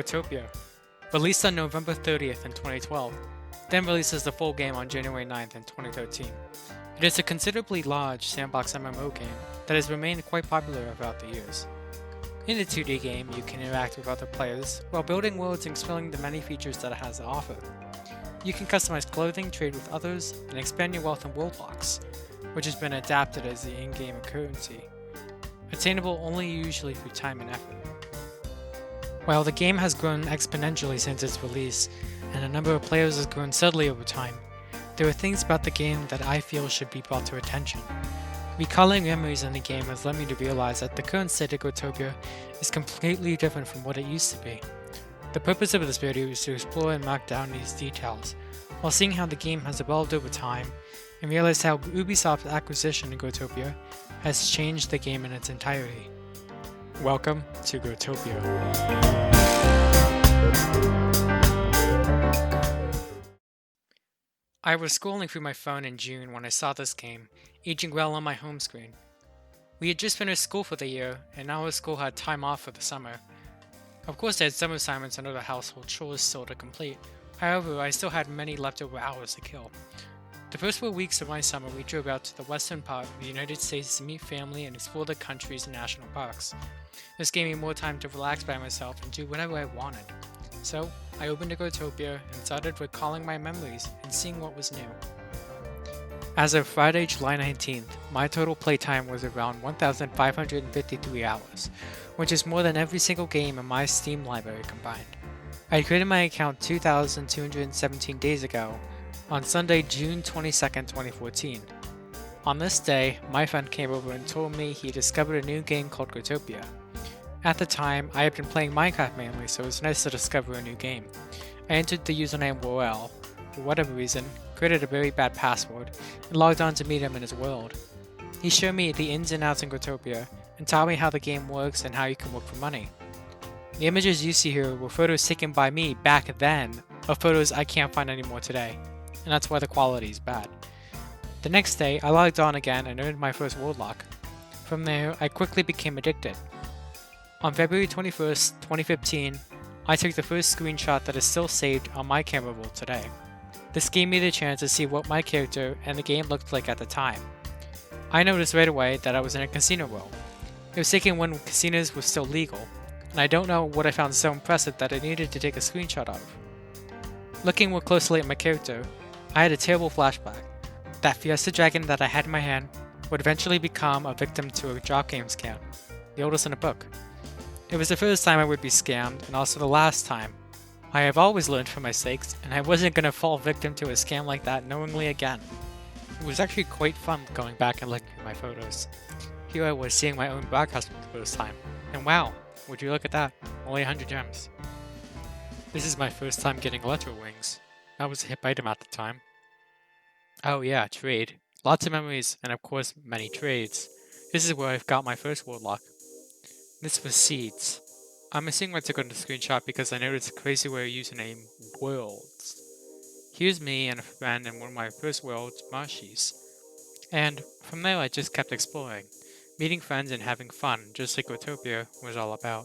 Growtopia, released on November 30th in 2012, then releases the full game on January 9th in 2013. It is a considerably large sandbox MMO game that has remained quite popular throughout the years. In the 2D game, you can interact with other players while building worlds and exploring the many features that it has to offer. You can customize clothing, trade with others, and expand your wealth in world blocks, which has been adapted as the in-game currency, attainable only usually through time and effort. While the game has grown exponentially since its release, and the number of players has grown steadily over time, there are things about the game that I feel should be brought to attention. Recalling memories in the game has led me to realize that the current state of Growtopia is completely different from what it used to be. The purpose of this video is to explore and mark down these details, while seeing how the game has evolved over time, and realize how Ubisoft's acquisition of Growtopia has changed the game in its entirety. Welcome to Growtopia. I was scrolling through my phone in June when I saw this game, aging well on my home screen. We had just finished school for the year, and now our school had time off for the summer. Of course I had summer assignments and other household chores still to complete, however I still had many leftover hours to kill. The first 4 weeks of my summer we drove out to the western part of the United States to meet family and explore the country's national parks. This gave me more time to relax by myself and do whatever I wanted. So, I opened Growtopia and started recalling my memories and seeing what was new. As of Friday, July 19th, my total playtime was around 1,553 hours, which is more than every single game in my Steam library combined. I created my account 2,217 days ago, on Sunday, June 22nd, 2014. On this day, my friend came over and told me he discovered a new game called Growtopia. At the time, I had been playing Minecraft mainly, so it was nice to discover a new game. I entered the username Roel, for whatever reason, created a very bad password, and logged on to meet him in his world. He showed me the ins and outs in Growtopia, and taught me how the game works and how you can work for money. The images you see here were photos taken by me back then, of photos I can't find anymore today, and that's why the quality is bad. The next day, I logged on again and earned my first world lock. From there, I quickly became addicted. On February 21st, 2015, I took the first screenshot that is still saved on my camera roll today. This gave me the chance to see what my character and the game looked like at the time. I noticed right away that I was in a casino world. It was taken when casinos were still legal, and I don't know what I found so impressive that I needed to take a screenshot of. Looking more closely at my character, I had a terrible flashback. That Fiesta Dragon that I had in my hand would eventually become a victim to a job game scam, the oldest in a book. It was the first time I would be scammed, and also the last time. I have always learned from my mistakes, and I wasn't going to fall victim to a scam like that knowingly again. It was actually quite fun going back and looking at my photos. Here I was seeing my own broadcast for the first time, and wow, would you look at that, only 100 gems. This is my first time getting electro wings. That was a hip item at the time. Oh yeah, trade. Lots of memories, and of course many trades. This is where I've got my first world lock. This was Seeds. I'm assuming I took on the screenshot because I noticed a crazy way username Worlds. Here's me and a friend in one of my first worlds, Marshies. And from there I just kept exploring, meeting friends and having fun, just like Growtopia was all about.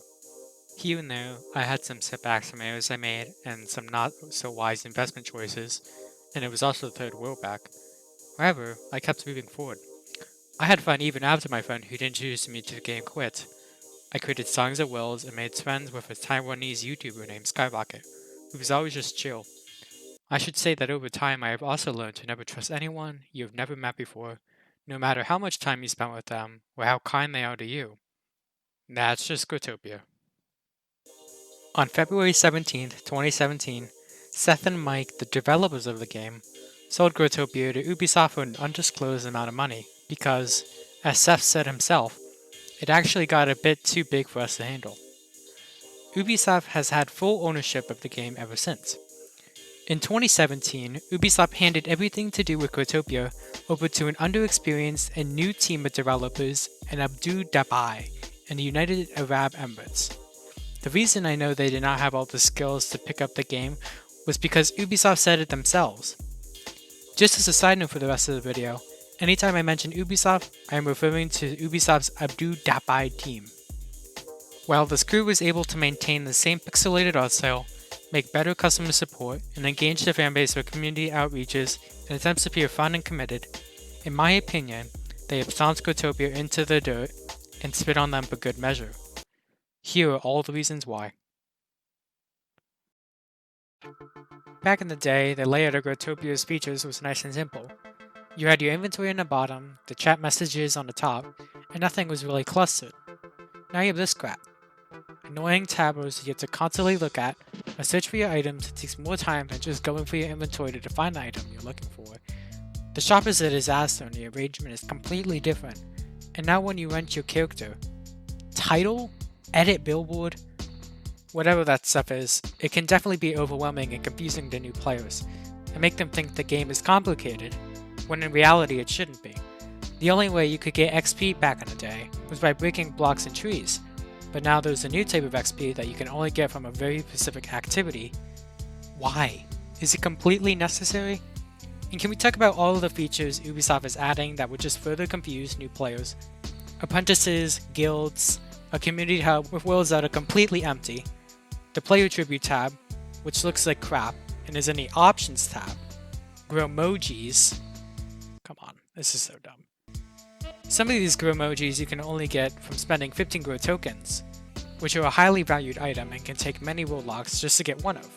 Here and there, I had some setbacks from errors I made and some not so wise investment choices, and it was also the third world back. However, I kept moving forward. I had fun even after my friend who'd introduced me to the game quit. I created songs at Wills and made friends with a Taiwanese YouTuber named Skyrocket, who was always just chill. I should say that over time I have also learned to never trust anyone you have never met before, no matter how much time you spent with them or how kind they are to you. That's just Growtopia. On February 17th, 2017, Seth and Mike, the developers of the game, sold Growtopia to Ubisoft for an undisclosed amount of money because, as Seth said himself, it actually got a bit too big for us to handle. Ubisoft has had full ownership of the game ever since. In 2017, Ubisoft handed everything to do with Growtopia over to an underexperienced and new team of developers in Abu Dhabi in the United Arab Emirates. The reason I know they did not have all the skills to pick up the game was because Ubisoft said it themselves. Just as a side note for the rest of the video, anytime I mention Ubisoft, I am referring to Ubisoft's Abu Dhabi team. While this crew was able to maintain the same pixelated art style, make better customer support, and engage the fanbase with community outreaches and attempts to appear fun and committed, in my opinion, they have stomped Growtopia into the dirt and spit on them for good measure. Here are all the reasons why. Back in the day, the layout of Growtopia's features was nice and simple. You had your inventory on the bottom, the chat messages on the top, and nothing was really clustered. Now you have this crap. Annoying tabs you have to constantly look at, a search for your items that takes more time than just going through your inventory to find the item you're looking for. The shop is a disaster and the arrangement is completely different. And now when you rent your character, title, edit billboard, whatever that stuff is, it can definitely be overwhelming and confusing to new players, and make them think the game is complicated, when in reality it shouldn't be. The only way you could get XP back in the day was by breaking blocks and trees, but now there's a new type of XP that you can only get from a very specific activity. Why? Is it completely necessary? And can we talk about all of the features Ubisoft is adding that would just further confuse new players? Apprentices, guilds, a community hub with worlds that are completely empty, the player tribute tab, which looks like crap and is in the options tab, Growmojis. Come on, this is so dumb. Some of these Growmojis you can only get from spending 15 Grow tokens, which are a highly valued item and can take many warlocks just to get one of.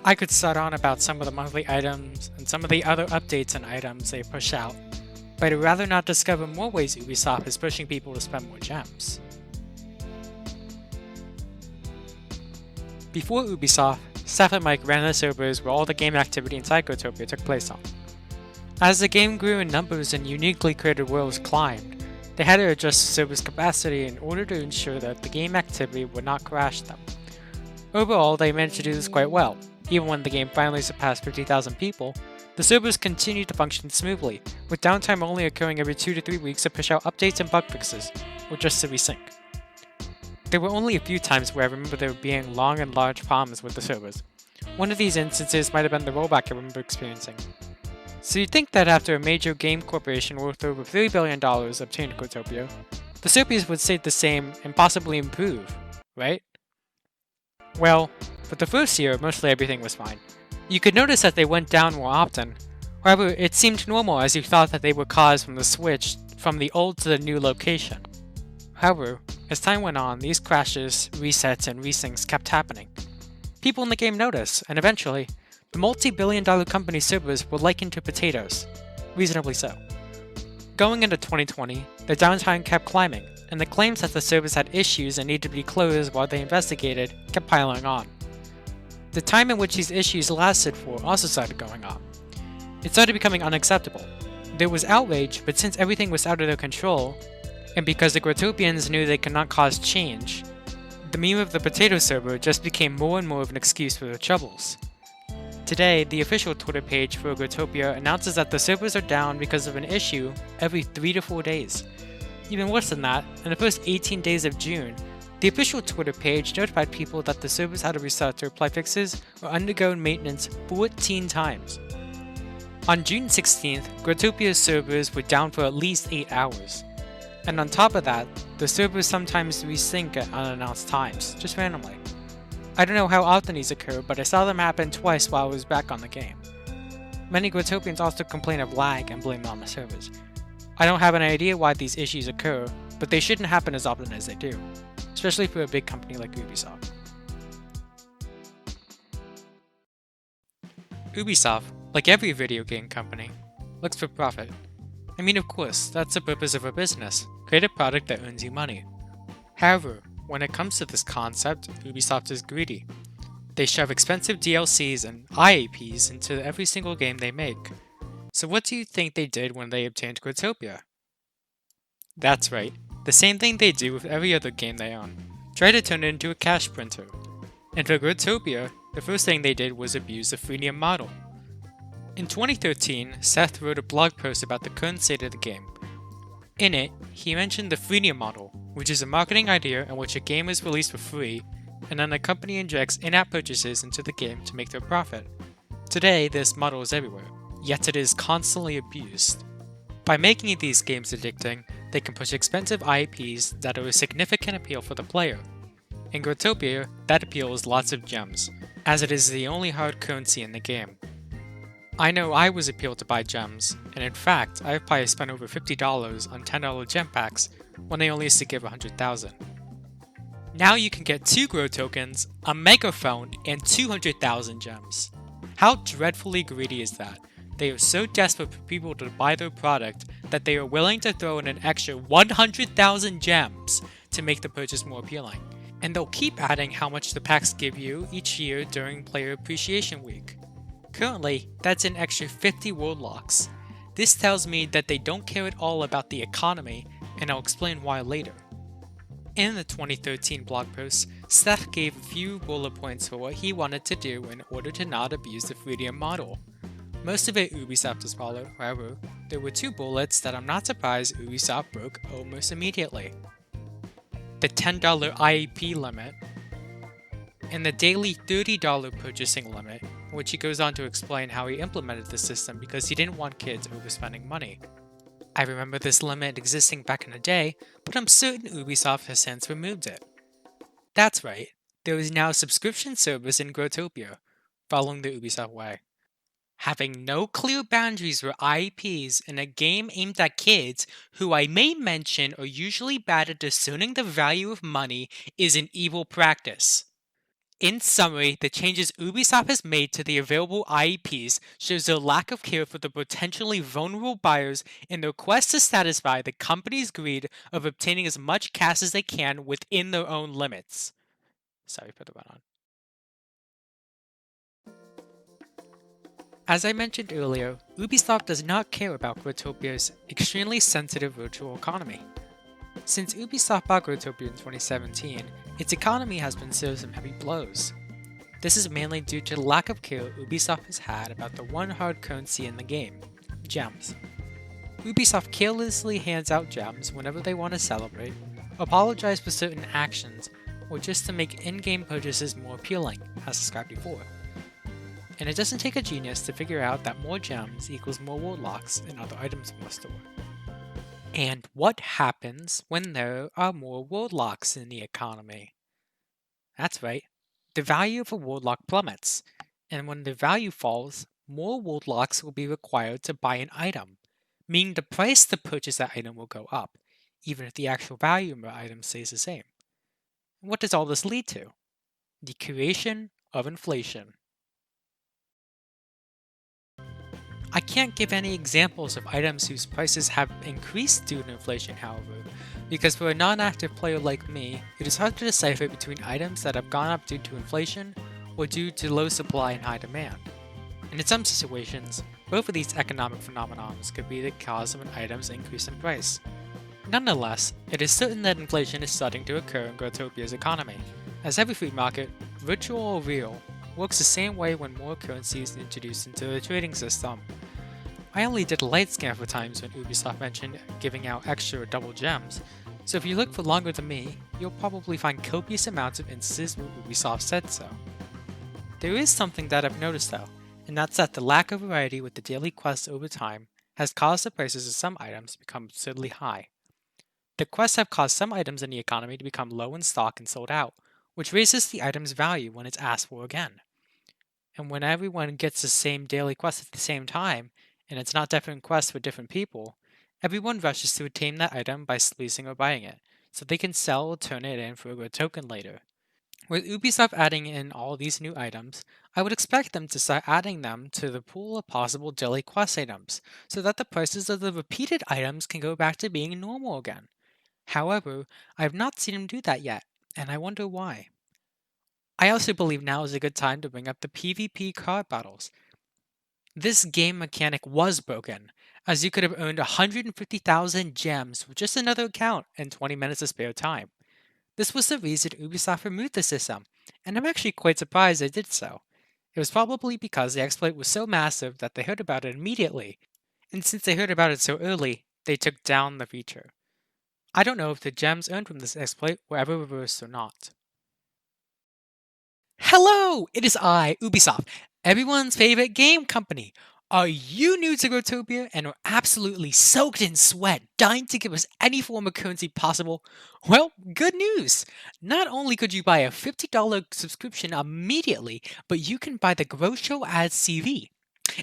I could start on about some of the monthly items and some of the other updates and items they push out, but I'd rather not discover more ways Ubisoft is pushing people to spend more gems. Before Ubisoft, Steph and Mike ran the servers where all the game activity inside Growtopia took place on. As the game grew in numbers and uniquely created worlds climbed, they had to adjust the server's capacity in order to ensure that the game activity would not crash them. Overall, they managed to do this quite well. Even when the game finally surpassed 50,000 people, the servers continued to function smoothly, with downtime only occurring every 2 to 3 weeks to push out updates and bug fixes, or just to resync. There were only a few times where I remember there being long and large problems with the servers. One of these instances might have been the rollback I remember experiencing. So you'd think that after a major game corporation worth over $3 billion obtained Growtopia, the servers would stay the same and possibly improve, right? Well, for the first year, mostly everything was fine. You could notice that they went down more often. However, it seemed normal as you thought that they were caused from the switch from the old to the new location. However, as time went on, these crashes, resets, and resyncs kept happening. People in the game noticed, and eventually, the multi-billion-dollar company servers were likened to potatoes. Reasonably so. Going into 2020, the downtime kept climbing, and the claims that the servers had issues and needed to be closed while they investigated kept piling on. The time in which these issues lasted for also started going up. It started becoming unacceptable. There was outrage, but since everything was out of their control, and because the Growtopians knew they could not cause change, the meme of the potato server just became more and more of an excuse for their troubles. Today, the official Twitter page for Growtopia announces that the servers are down because of an issue every 3 to 4 days. Even worse than that, in the first 18 days of June, the official Twitter page notified people that the servers had to restart to apply fixes or undergo maintenance 14 times. On June 16th, Growtopia's servers were down for at least 8 hours. And on top of that, the servers sometimes resync at unannounced times, just randomly. I don't know how often these occur, but I saw them happen twice while I was back on the game. Many Growtopians also complain of lag and blame it on the servers. I don't have an idea why these issues occur, but they shouldn't happen as often as they do, especially for a big company like Ubisoft. Ubisoft, like every video game company, looks for profit. I mean, of course, that's the purpose of a business, create a product that earns you money. However, when it comes to this concept, Ubisoft is greedy. They shove expensive DLCs and IAPs into every single game they make. So what do you think they did when they obtained Growtopia? That's right, the same thing they do with every other game they own. Try to turn it into a cash printer. And for Growtopia, the first thing they did was abuse the freemium model. In 2013, Seth wrote a blog post about the current state of the game. In it, he mentioned the freemium model, which is a marketing idea in which a game is released for free, and then the company injects in-app purchases into the game to make their profit. Today, this model is everywhere, yet it is constantly abused. By making these games addicting, they can push expensive IAPs that are a significant appeal for the player. In Growtopia, that appeal is lots of gems, as it is the only hard currency in the game. I know I was appealed to buy gems, and in fact, I've probably spent over $50 on $10 gem packs when they only used to give 100,000. Now you can get 2 Grow tokens, a megaphone, and 200,000 gems. How dreadfully greedy is that? They are so desperate for people to buy their product that they are willing to throw in an extra 100,000 gems to make the purchase more appealing. And they'll keep adding how much the packs give you each year during Player Appreciation Week. Currently, that's an extra 50 world locks. This tells me that they don't care at all about the economy, and I'll explain why later. In the 2013 blog post, Seth gave a few bullet points for what he wanted to do in order to not abuse the freemium model. Most of it Ubisoft has followed, however, there were 2 bullets that I'm not surprised Ubisoft broke almost immediately. The $10 IAP limit, and the daily $30 purchasing limit, which he goes on to explain how he implemented the system because he didn't want kids overspending money. I remember this limit existing back in the day, but I'm certain Ubisoft has since removed it. That's right, there is now a subscription service in Growtopia, following the Ubisoft way. Having no clear boundaries for IAPs in a game aimed at kids, who I may mention are usually bad at discerning the value of money, is an evil practice. In summary, the changes Ubisoft has made to the available IAPs shows their lack of care for the potentially vulnerable buyers in their quest to satisfy the company's greed of obtaining as much cash as they can within their own limits. Sorry, put that on. As I mentioned earlier, Ubisoft does not care about Growtopia's extremely sensitive virtual economy. Since Ubisoft bought Growtopia in 2017, its economy has been served some heavy blows. This is mainly due to the lack of care Ubisoft has had about the one hard currency in the game, gems. Ubisoft carelessly hands out gems whenever they want to celebrate, apologize for certain actions, or just to make in-game purchases more appealing, as described before. And it doesn't take a genius to figure out that more gems equals more world locks and other items in the store. And what happens when there are more world locks in the economy? That's right, the value of a world lock plummets, and when the value falls, more world locks will be required to buy an item, meaning the price to purchase that item will go up, even if the actual value of the item stays the same. And what does all this lead to? The creation of inflation. I can't give any examples of items whose prices have increased due to inflation, however, because for a non-active player like me, it is hard to decipher between items that have gone up due to inflation or due to low supply and high demand. And in some situations, both of these economic phenomena could be the cause of an item's increase in price. Nonetheless, it is certain that inflation is starting to occur in Growtopia's economy. As every free market, virtual or real, works the same way when more currency is introduced into the trading system. I only did a light scan for times when Ubisoft mentioned giving out extra or double gems, so if you look for longer than me, you'll probably find copious amounts of instances where Ubisoft said so. There is something that I've noticed though, and that's that the lack of variety with the daily quests over time has caused the prices of some items to become absurdly high. The quests have caused some items in the economy to become low in stock and sold out, which raises the item's value when it's asked for again. And when everyone gets the same daily quest at the same time, and it's not different quests for different people, everyone rushes to attain that item by leasing or buying it, so they can sell or turn it in for a good token later. With Ubisoft adding in all these new items, I would expect them to start adding them to the pool of possible daily quest items, so that the prices of the repeated items can go back to being normal again. However, I have not seen them do that yet, and I wonder why. I also believe now is a good time to bring up the PvP card battles. This game mechanic was broken, as you could have earned 150,000 gems with just another account and 20 minutes of spare time. This was the reason Ubisoft removed the system, and I'm actually quite surprised they did so. It was probably because the exploit was so massive that they heard about it immediately, and since they heard about it so early, they took down the feature. I don't know if the gems earned from this exploit were ever reversed or not. Hello! It is I, Ubisoft, everyone's favorite game company. Are you new to Growtopia and are absolutely soaked in sweat, dying to give us any form of currency possible? Well, good news! Not only could you buy a $50 subscription immediately, but you can buy the Grow Show Ads CV.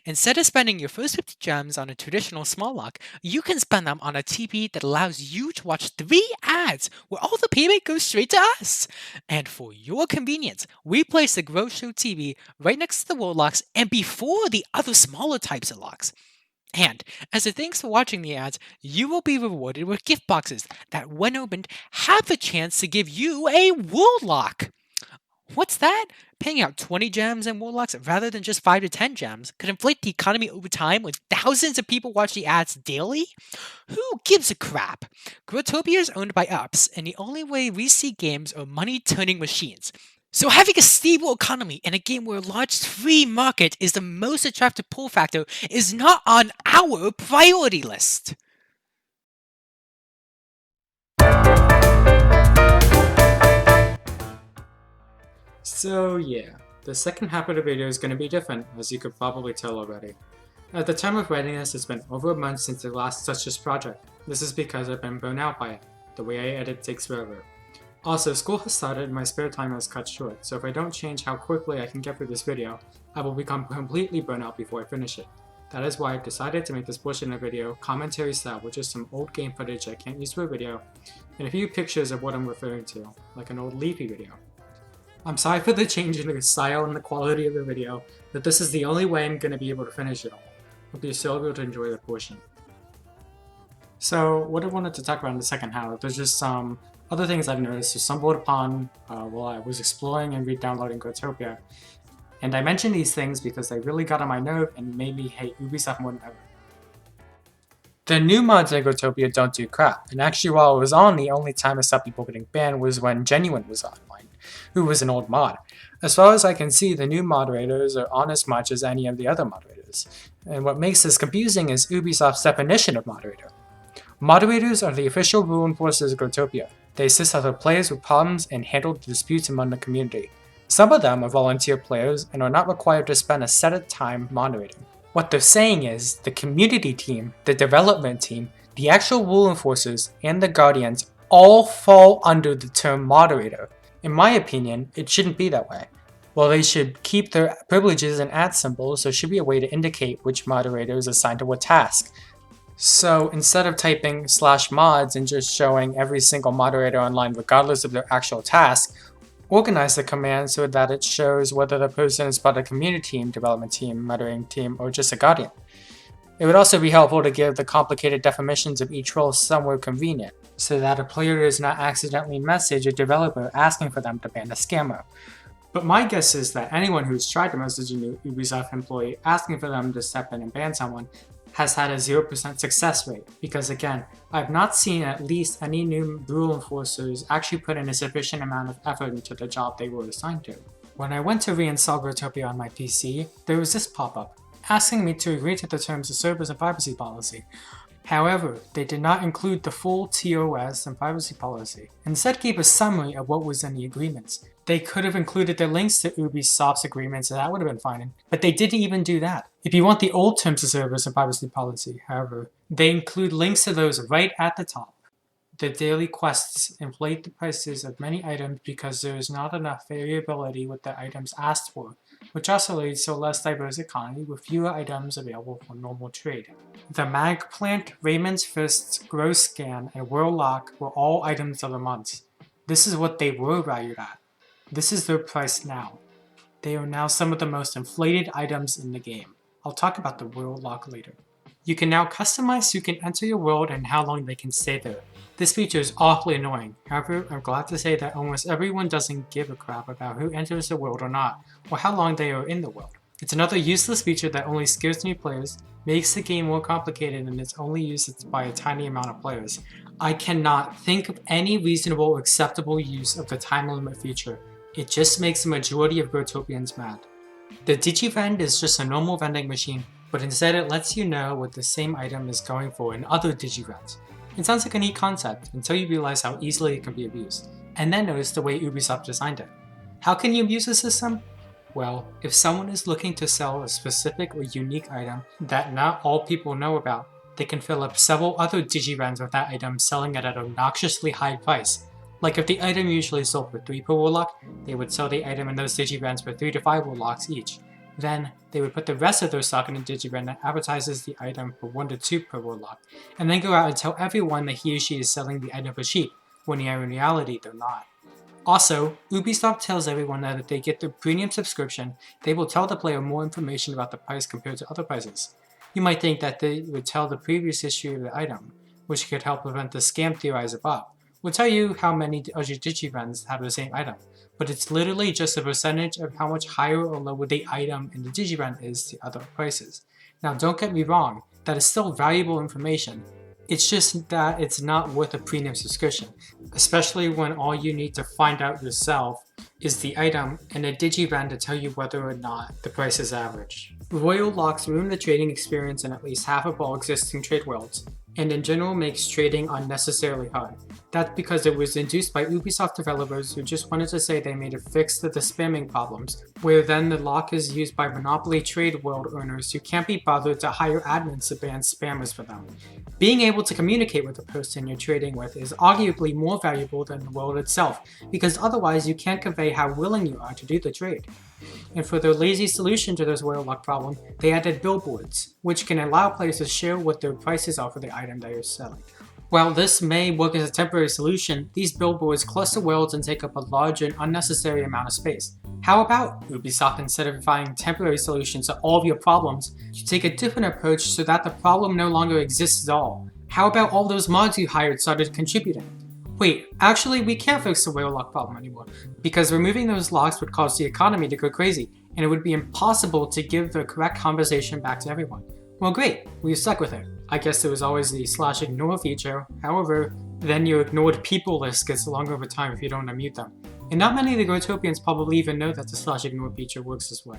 Instead of spending your first 50 gems on a traditional small lock, you can spend them on a TV that allows you to watch 3 ads where all the payment goes straight to us. And for your convenience, we place the Grow Show TV right next to the wall locks and before the other smaller types of locks. And as a thanks for watching the ads, you will be rewarded with gift boxes that, when opened, have the chance to give you a wall lock. What's that? Paying out 20 gems and warlocks rather than just 5 to 10 gems could inflate the economy over time with thousands of people watch the ads daily? Who gives a crap? Growtopia is owned by us, and the only way we see games are money-turning machines. So having a stable economy in a game where a large free market is the most attractive pull factor is not on our priority list. So yeah, the second half of the video is going to be different, as you could probably tell already. At the time of writing this, it's been over a month since I last touched this project. This is because I've been burnt out by it. The way I edit takes forever. Also, school has started and my spare time has cut short, so if I don't change how quickly I can get through this video, I will become completely burnt out before I finish it. That is why I've decided to make this portion of the video commentary style with just some old game footage I can't use for a video, and a few pictures of what I'm referring to, like an old Leafy video. I'm sorry for the change in the style and the quality of the video, but this is the only way I'm going to be able to finish it all. Hope you're still able to enjoy the portion. So, what I wanted to talk about in the second half, there's just some other things I've noticed or stumbled upon while I was exploring and re-downloading Growtopia. And I mention these things because they really got on my nerve and made me hate Ubisoft more than ever. The new mods in Growtopia don't do crap, and actually while it was on, the only time I saw people getting banned was when Genuine was online, who was an old mod. As far as I can see, the new moderators are on as much as any of the other moderators, and what makes this confusing is Ubisoft's definition of moderator. Moderators are the official rule enforcers of Growtopia. They assist other players with problems and handle disputes among the community. Some of them are volunteer players and are not required to spend a set time moderating. What they're saying is, the community team, the development team, the actual rule enforcers, and the guardians all fall under the term moderator. In my opinion, it shouldn't be that way. While they should keep their privileges and @ symbols, there should be a way to indicate which moderator is assigned to what task. So instead of typing /mods and just showing every single moderator online regardless of their actual task, organize the command so that it shows whether the person is part of the community team, development team, moderating team, or just a guardian. It would also be helpful to give the complicated definitions of each role somewhere convenient, so that a player does not accidentally message a developer asking for them to ban a scammer. But my guess is that anyone who's tried to message a new Ubisoft employee asking for them to step in and ban someone has had a 0% success rate, because again, I've not seen at least any new rule enforcers actually put in a sufficient amount of effort into the job they were assigned to. When I went to reinstall Growtopia on my PC, there was this pop-up, asking me to agree to the terms of service and privacy policy. However, they did not include the full TOS and privacy policy, instead gave a summary of what was in the agreements. They could have included the links to Ubisoft's agreements and that would have been fine, but they didn't even do that. If you want the old terms of service and privacy policy, however, they include links to those right at the top. The daily quests inflate the prices of many items because there is not enough variability with the items asked for, which also leads to a less diverse economy with fewer items available for normal trade. The Mag Plant, Raymond's Fists, Grow Scan, and Whirlock were all items of the month. This is what they were valued at. This is their price now. They are now some of the most inflated items in the game. I'll talk about the Whirlock later. You can now customize who can enter your world and how long they can stay there. This feature is awfully annoying, however, I'm glad to say that almost everyone doesn't give a crap about who enters the world or not, or how long they are in the world. It's another useless feature that only scares new players, makes the game more complicated, and it's only used by a tiny amount of players. I cannot think of any reasonable or acceptable use of the time limit feature. It just makes the majority of Growtopians mad. The DigiVend is just a normal vending machine, but instead it lets you know what the same item is going for in other DigiVends. It sounds like a neat concept until you realize how easily it can be abused, and then notice the way Ubisoft designed it. How can you abuse the system? Well, if someone is looking to sell a specific or unique item that not all people know about, they can fill up several other digirans with that item selling at an obnoxiously high price. Like if the item usually sold for 3 per warlock, they would sell the item in those digirans for 3 to 5 warlocks each. Then, they would put the rest of their stock in a digiran that advertises the item for 1 to 2 per warlock, and then go out and tell everyone that he or she is selling the item for cheap, when in reality they're not. Also, Ubisoft tells everyone that if they get their premium subscription, they will tell the player more information about the price compared to other prices. You might think that they would tell the previous history of the item, which could help prevent the scam theorized above. We'll tell you how many of your digirans have the same item, but it's literally just a percentage of how much higher or lower the item in the digiran is to other prices. Now don't get me wrong, that is still valuable information. It's just that it's not worth a premium subscription, especially when all you need to find out yourself is the item and a digiran to tell you whether or not the price is average. Royal locks ruin the trading experience in at least half of all existing trade worlds, and in general makes trading unnecessarily hard. That's because it was induced by Ubisoft developers who just wanted to say they made a fix to the spamming problems, where then the lock is used by Monopoly trade world owners who can't be bothered to hire admins to ban spammers for them. Being able to communicate with the person you're trading with is arguably more valuable than the world itself, because otherwise you can't convey how willing you are to do the trade. And for their lazy solution to this royal lock problem, they added billboards, which can allow players to share what their prices are for the item that you're selling. While this may work as a temporary solution, these billboards cluster worlds and take up a large and unnecessary amount of space. How about Ubisoft, instead of finding temporary solutions to all of your problems, you take a different approach so that the problem no longer exists at all? How about all those mods you hired started contributing? Wait, actually we can't fix the whale lock problem anymore, because removing those locks would cause the economy to go crazy, and it would be impossible to give the correct compensation back to everyone. Well great, we're stuck with it. I guess there was always the /ignore feature, however, then your ignored people list gets longer over time if you don't unmute them. And not many of the Growtopians probably even know that the /ignore feature works this way.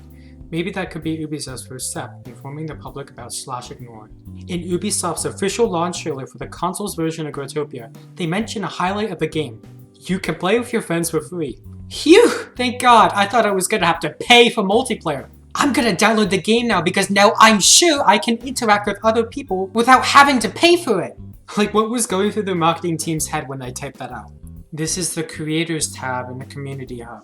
Maybe that could be Ubisoft's first step, informing the public about /ignore. In Ubisoft's official launch trailer for the console's version of Growtopia, they mention a highlight of the game. You can play with your friends for free. Phew! Thank God, I thought I was gonna have to pay for multiplayer. I'm gonna download the game now because now I'm sure I can interact with other people without having to pay for it. Like what was going through the marketing team's head when they typed that out? This is the Creators tab in the Community Hub.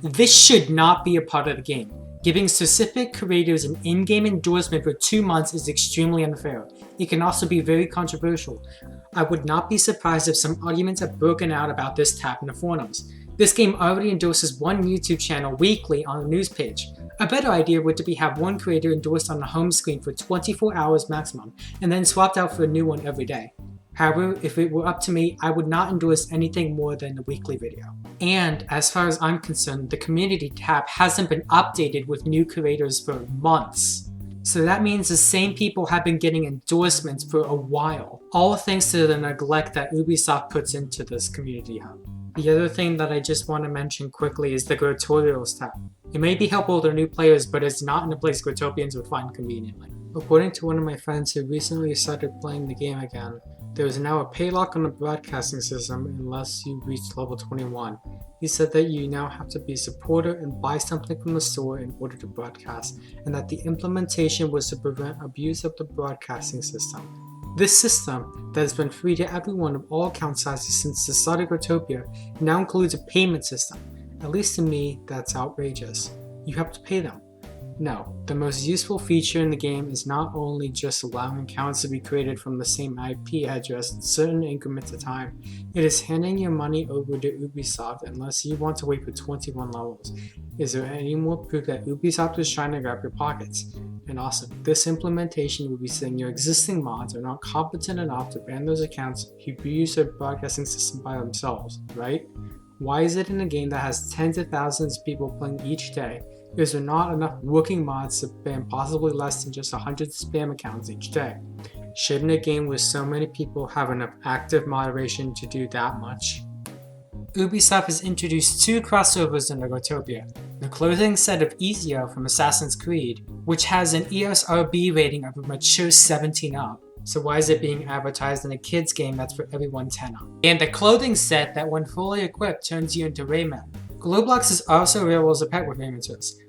This should not be a part of the game. Giving specific creators an in-game endorsement for 2 months is extremely unfair. It can also be very controversial. I would not be surprised if some arguments have broken out about this tab in the forums. This game already endorses one YouTube channel weekly on the news page. A better idea would be have one creator endorsed on the home screen for 24 hours maximum, and then swapped out for a new one every day. However, if it were up to me, I would not endorse anything more than a weekly video. And as far as I'm concerned, the community tab hasn't been updated with new creators for months. So that means the same people have been getting endorsements for a while, all thanks to the neglect that Ubisoft puts into this community hub. The other thing that I just want to mention quickly is the Growtutorials tab. It may be helpful to new players, but it's not in a place Growtopians would find conveniently. According to one of my friends who recently started playing the game again, there is now a pay lock on the broadcasting system unless you reach level 21. He said that you now have to be a supporter and buy something from the store in order to broadcast, and that the implementation was to prevent abuse of the broadcasting system. This system, that has been free to everyone of all account sizes since the start of Growtopia, now includes a payment system. At least to me, that's outrageous. You have to pay them. No, the most useful feature in the game is not only just allowing accounts to be created from the same IP address in certain increments of time, it is handing your money over to Ubisoft unless you want to wait for 21 levels. Is there any more proof that Ubisoft is trying to grab your pockets? And also, this implementation will be saying your existing mods are not competent enough to ban those accounts who use their broadcasting system by themselves, right? Why is it in a game that has tens of thousands of people playing each day? Is there not enough working mods to ban possibly less than just 100 spam accounts each day? Shouldn't a game with so many people have enough active moderation to do that much? Ubisoft has introduced 2 crossovers in Growtopia. The clothing set of Ezio from Assassin's Creed, which has an ESRB rating of a mature 17 up. So why is it being advertised in a kids game that's for everyone 10 up? And the clothing set that when fully equipped turns you into Rayman. Globlox is also available as a pet with Rayman toys.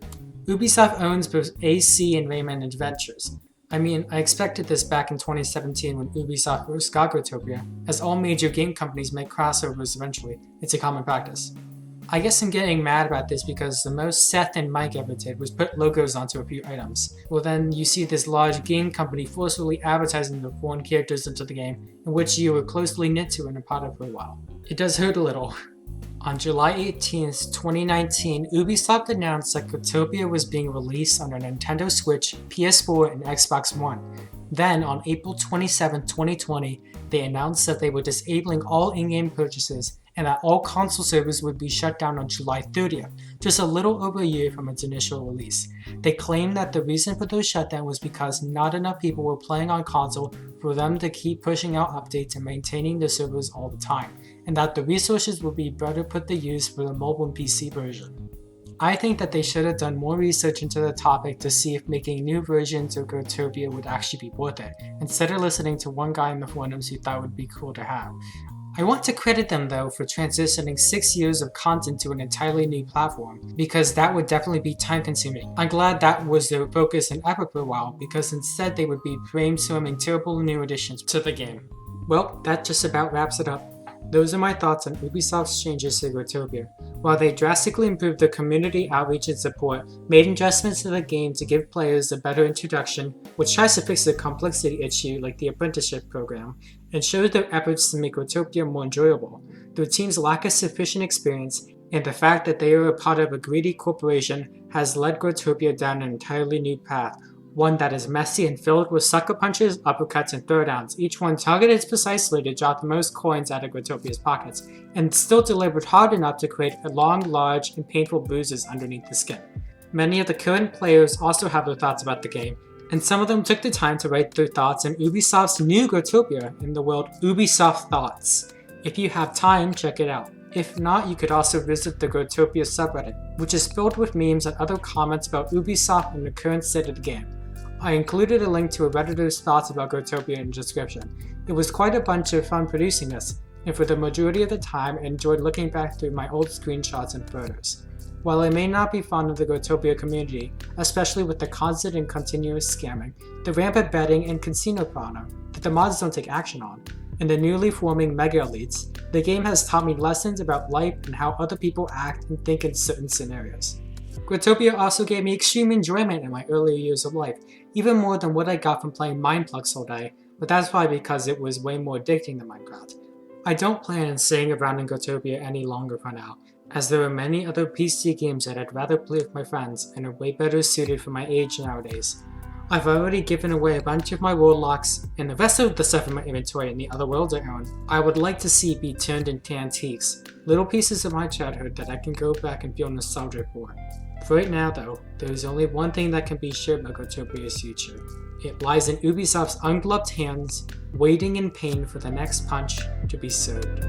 Ubisoft owns both AC and Rayman Adventures. I mean, I expected this back in 2017 when Ubisoft first got Growtopia, as all major game companies make crossovers eventually. It's a common practice. I guess I'm getting mad about this because the most Seth and Mike ever did was put logos onto a few items. Well, then you see this large game company forcefully advertising the foreign characters into the game, in which you were closely knit to and a part of for a while. It does hurt a little. On July 18th, 2019, Ubisoft announced that Growtopia was being released on a Nintendo Switch, PS4, and Xbox One. Then, on April 27, 2020, they announced that they were disabling all in-game purchases and that all console servers would be shut down on July 30th, just a little over a year from its initial release. They claimed that the reason for the shutdown was because not enough people were playing on console for them to keep pushing out updates and maintaining the servers all the time, and that the resources would be better put to use for the mobile and PC version. I think that they should have done more research into the topic to see if making new versions of Growtopia would actually be worth it, instead of listening to one guy in the forums who thought it would be cool to have. I want to credit them though for transitioning 6 years of content to an entirely new platform, because that would definitely be time consuming. I'm glad that was their focus and effort for a while, because instead they would be brainstorming terrible new additions to the game. Well, that just about wraps it up. Those are my thoughts on Ubisoft's changes to Growtopia. While they drastically improved their community outreach and support, made adjustments to the game to give players a better introduction, which tries to fix the complexity issue like the apprenticeship program, and shows their efforts to make Growtopia more enjoyable, their team's lack of sufficient experience, and the fact that they are a part of a greedy corporation has led Growtopia down an entirely new path, one that is messy and filled with sucker punches, uppercuts, and throwdowns, each one targeted precisely to drop the most coins out of Growtopia's pockets, and still delivered hard enough to create long, large, and painful bruises underneath the skin. Many of the current players also have their thoughts about the game, and some of them took the time to write their thoughts on Ubisoft's new Growtopia in the world Ubisoft Thoughts. If you have time, check it out. If not, you could also visit the Growtopia subreddit, which is filled with memes and other comments about Ubisoft and the current state of the game. I included a link to a Redditor's thoughts about Growtopia in the description. It was quite a bunch of fun producing this, and for the majority of the time I enjoyed looking back through my old screenshots and photos. While I may not be fond of the Growtopia community, especially with the constant and continuous scamming, the rampant betting and casino prana that the mods don't take action on, and the newly forming mega elites, the game has taught me lessons about life and how other people act and think in certain scenarios. Growtopia also gave me extreme enjoyment in my earlier years of life, even more than what I got from playing Mineplex all day, but that's probably because it was way more addicting than Minecraft. I don't plan on staying around in Growtopia any longer for now, as there are many other PC games that I'd rather play with my friends and are way better suited for my age nowadays. I've already given away a bunch of my world locks, and the rest of the stuff in my inventory and the other worlds I own, I would like to see be turned into antiques, little pieces of my childhood that I can go back and feel nostalgic for. For right now though, there is only one thing that can be sure about Growtopia's future. It lies in Ubisoft's ungloved hands, waiting in pain for the next punch to be served.